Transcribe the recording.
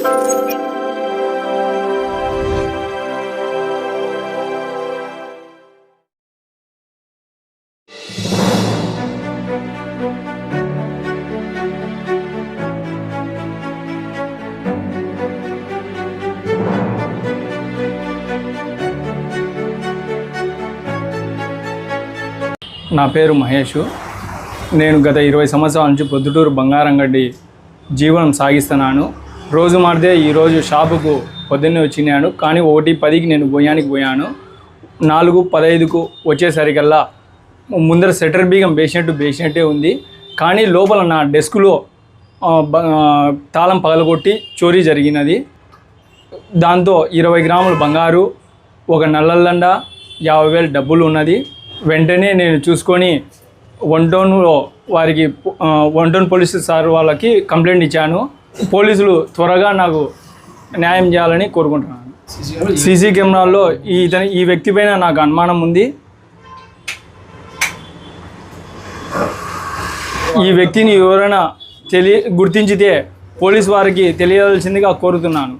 నా పేరు మహేష్. నేను గత 20 సంవత్సరాల నుంచి పొద్దుటూరు బంగారంగడ్డి జీవనం సాగిస్తున్నాను. రోజు మారితే ఈరోజు షాపుకు పొద్దున్నే వచ్చినాను, కానీ 1:10కి నేను గోయానికి పోయాను. 4:15కు వచ్చేసరికల్లా ముందర సెటర్ బీగం వేసినట్టే ఉంది, కానీ లోపల నా డెస్క్లో తాళం పగలగొట్టి చోరీ జరిగినది. దాంతో 20 గ్రాముల బంగారు, ఒక నల్లల్లండ, 50,000 డబ్బులు ఉన్నది. వెంటనే నేను చూసుకొని 1 టౌన్లో వారికి 1 టౌన్ పోలీసు సార్ వాళ్ళకి కంప్లైంట్ ఇచ్చాను. పోలీసులు త్వరగా నాకు న్యాయం చేయాలని కోరుకుంటున్నాను. సీసీ కెమెరాల్లో ఈ వ్యక్తి పైన నాకు అనుమానం ఉంది. ఈ వ్యక్తిని ఎవరైనా గుర్తించితే పోలీసు వారికి తెలియాల్సిందిగా కోరుతున్నాను.